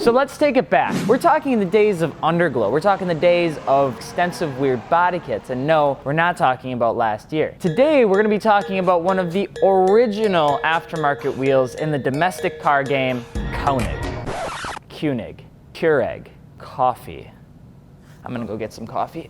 So let's take it back. We're talking the days of underglow. We're talking the days of extensive weird body kits. And no, we're not talking about last year. Today, we're gonna be talking about one of the original aftermarket wheels in the domestic car game, Konig. Koenig. Keurig. Coffee. I'm gonna go get some coffee.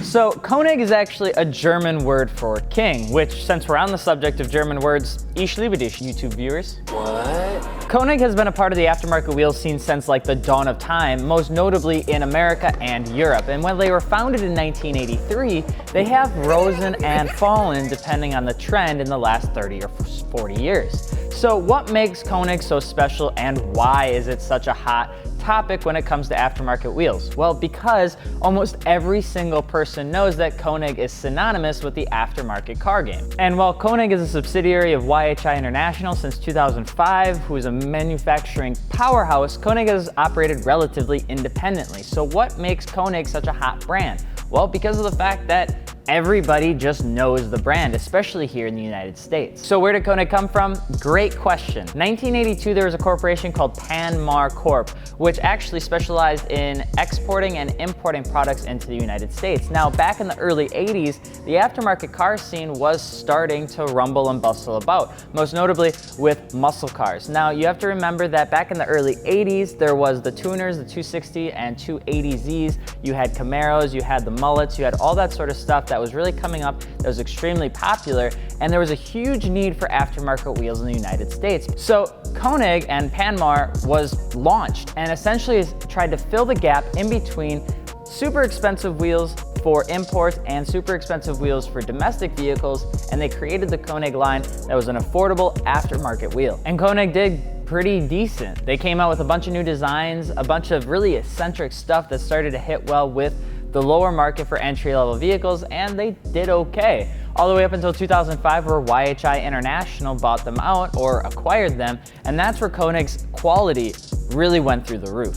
So Konig is actually a German word for king, which, since we're on the subject of German words, ich liebe dich, YouTube viewers. What? Konig has been a part of the aftermarket wheel scene since like the dawn of time, most notably in America and Europe. And when they were founded in 1983, they have risen and fallen depending on the trend in the last 30 or 40 years. So what makes Konig so special, and why is it such a hot topic when it comes to aftermarket wheels? Well, because almost every single person knows that Konig is synonymous with the aftermarket car game. And while Konig is a subsidiary of YHI International since 2005, who is a manufacturing powerhouse, Konig has operated relatively independently. So what makes Konig such a hot brand? Well, because of the fact that everybody just knows the brand, especially here in the United States. So where did Konig come from? Great question. 1982, there was a corporation called Panmar Corp, which actually specialized in exporting and importing products into the United States. Now, back in the early 80s, the aftermarket car scene was starting to rumble and bustle about, most notably with muscle cars. Now, you have to remember that back in the early 80s, there was the tuners, the 260 and 280Zs, you had Camaros, you had the mullets, you had all that sort of stuff that was really coming up, that was extremely popular, and there was a huge need for aftermarket wheels in the United States. So Konig and Panmar was launched and essentially tried to fill the gap in between super expensive wheels for imports and super expensive wheels for domestic vehicles, and they created the Konig line that was an affordable aftermarket wheel. And Konig did pretty decent. They came out with a bunch of new designs, a bunch of really eccentric stuff that started to hit well with the lower market for entry-level vehicles, and they did okay. All the way up until 2005, where YHI International bought them out or acquired them, and that's where Konig's quality really went through the roof.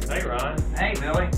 Hey, Ron. Hey, Billy.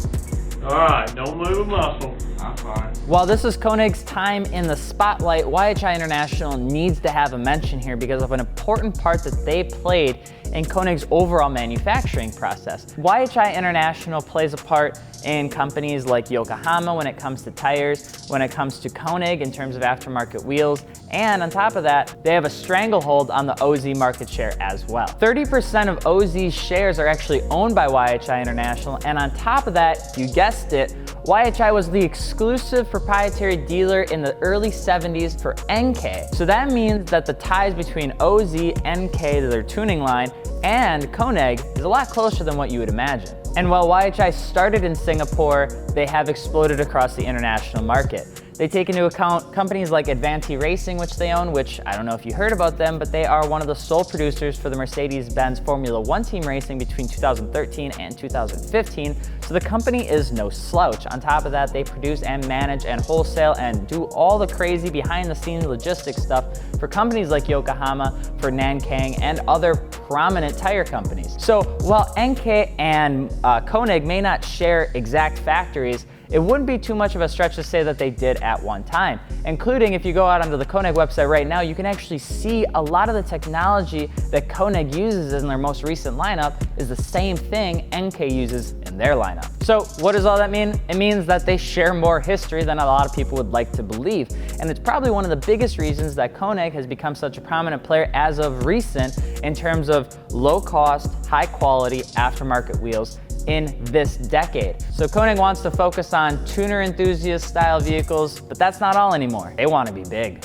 All right, don't move a muscle. I'm fine. While this is Konig's time in the spotlight, YHI International needs to have a mention here because of an important part that they played in Konig's overall manufacturing process. YHI International plays a part in companies like Yokohama when it comes to tires, when it comes to Konig in terms of aftermarket wheels, and on top of that, they have a stranglehold on the OZ market share as well. 30% of OZ's shares are actually owned by YHI International, and on top of that, you guessed it, YHI was the exclusive proprietary dealer in the early 70s for NK. So that means that the ties between OZ, NK, their tuning line, and Konig is a lot closer than what you would imagine. And while YHI started in Singapore, they have exploded across the international market. They take into account companies like Advanti Racing, which they own, which I don't know if you heard about them, but they are one of the sole producers for the Mercedes-Benz Formula One team racing between 2013 and 2015. So the company is no slouch. On top of that, they produce and manage and wholesale and do all the crazy behind the scenes logistics stuff for companies like Yokohama, for Nankang, and other prominent tire companies. So while NK and Konig may not share exact factories, it wouldn't be too much of a stretch to say that they did at one time, including if you go out onto the Konig website right now, you can actually see a lot of the technology that Konig uses in their most recent lineup is the same thing NK uses in their lineup. So what does all that mean? It means that they share more history than a lot of people would like to believe. And it's probably one of the biggest reasons that Konig has become such a prominent player as of recent in terms of low cost, high quality aftermarket wheels in this decade. So Konig wants to focus on tuner enthusiast style vehicles, but that's not all anymore. They want to be big.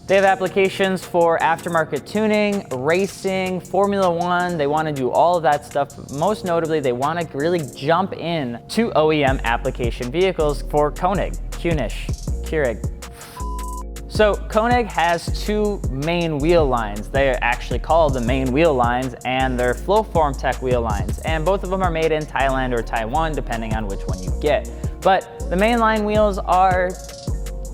They have applications for aftermarket tuning, racing, Formula One. They want to do all of that stuff. But most notably, they want to really jump in to OEM application vehicles for Konig, Keurig. So Konig has two main wheel lines. They are actually called the main wheel lines, and they're Flowform Tech wheel lines. And both of them are made in Thailand or Taiwan, depending on which one you get. But the mainline wheels are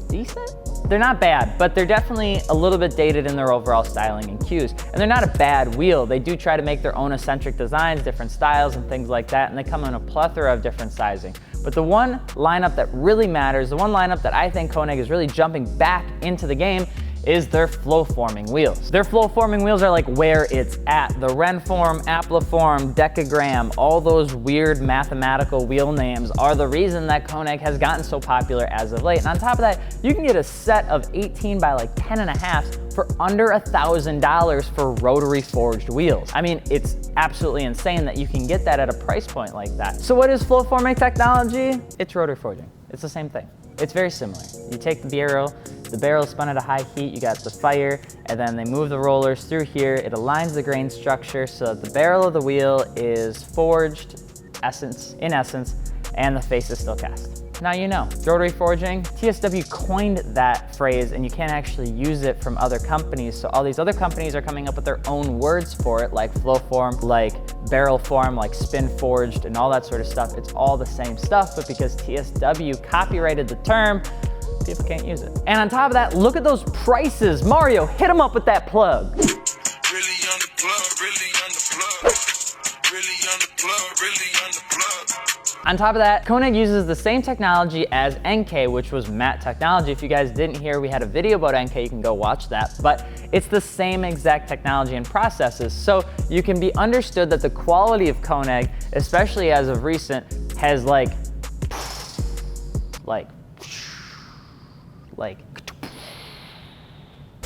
decent? They're not bad, but they're definitely a little bit dated in their overall styling and cues. And they're not a bad wheel. They do try to make their own eccentric designs, different styles and things like that, and they come in a plethora of different sizing. But the one lineup that really matters, the one lineup that I think Koenig is really jumping back into the game, is their flow forming wheels. Their flow forming wheels are like where it's at. The Renform, Appliform, Decagram, all those weird mathematical wheel names are the reason that Koenig has gotten so popular as of late. And on top of that, you can get a set of 18 by like 10.5 for under $1,000 for rotary forged wheels. I mean, it's absolutely insane that you can get that at a price point like that. So what is flow forming technology? It's rotary forging. It's the same thing. It's very similar. You take the barrel is spun at a high heat, you got the fire, and then they move the rollers through here. It aligns the grain structure so that the barrel of the wheel is forged, in essence, and the face is still cast. Now you know, rotary forging, TSW coined that phrase and you can't actually use it from other companies. So all these other companies are coming up with their own words for it, like flow form, like barrel form, like spin forged, and all that sort of stuff. It's all the same stuff, but because TSW copyrighted the term, people can't use it. And on top of that, look at those prices. Mario, hit them up with that plug. Really on the plug, really on the plug, really on the plug, really on the plug. On top of that, Koenig uses the same technology as NK, which was matte technology. If you guys didn't hear, we had a video about NK, you can go watch that, but it's the same exact technology and processes. So you can be understood that the quality of Koenig, especially as of recent, has like,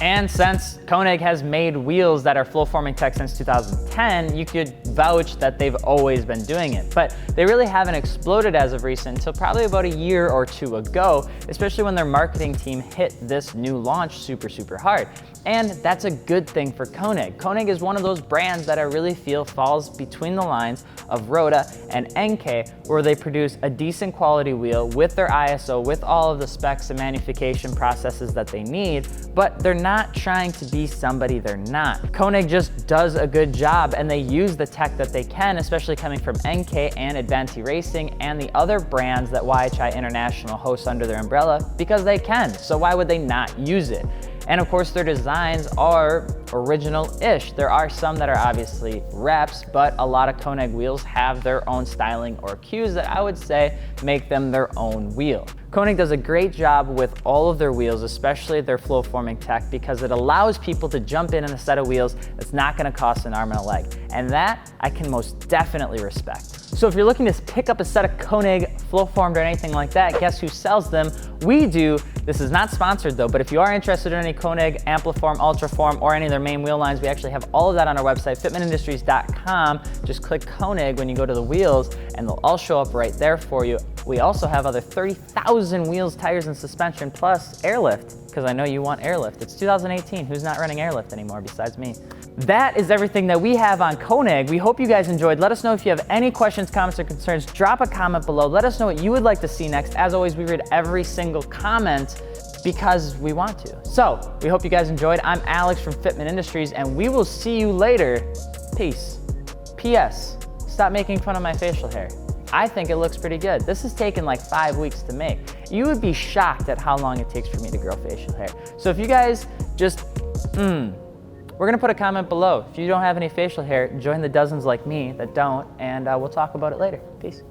and since Koenig has made wheels that are flow forming tech since 2010, you could vouch that they've always been doing it. But they really haven't exploded as of recent until probably about a year or two ago, especially when their marketing team hit this new launch super hard. And that's a good thing for Koenig. Koenig is one of those brands that I really feel falls between the lines of Rhoda and NK, where they produce a decent quality wheel with their ISO, with all of the specs and manufacturing processes that they need, but they're not trying to be somebody they're not. Koenig just does a good job and they use the tech that they can, especially coming from NK and Advanti Racing and the other brands that YHI International hosts under their umbrella, because they can. So why would they not use it? And of course, their designs are original-ish. There are some that are obviously reps, but a lot of Koenig wheels have their own styling or cues that I would say make them their own wheel. Koenig does a great job with all of their wheels, especially their flow forming tech, because it allows people to jump in a set of wheels that's not gonna cost an arm and a leg. And that I can most definitely respect. So if you're looking to pick up a set of Koenig flow formed or anything like that, guess who sells them? We do. This is not sponsored though, but if you are interested in any Koenig, Ampliform, Ultraform, or any of their main wheel lines, we actually have all of that on our website, fitmentindustries.com. Just click Koenig when you go to the wheels and they'll all show up right there for you. We also have other 30,000 wheels, tires, and suspension, plus airlift, because I know you want airlift. It's 2018, who's not running airlift anymore besides me? That is everything that we have on Koenig. We hope you guys enjoyed. Let us know if you have any questions, comments, or concerns. Drop a comment below. Let us know what you would like to see next. As always, we read every single comment because we want to. So we hope you guys enjoyed. I'm Alex from Fitment Industries, and we will see you later. Peace. P.S. Stop making fun of my facial hair. I think it looks pretty good. This has taken like 5 weeks to make. You would be shocked at how long it takes for me to grow facial hair. So if you guys just, we're gonna put a comment below. If you don't have any facial hair, join the dozens like me that don't, and we'll talk about it later. Peace.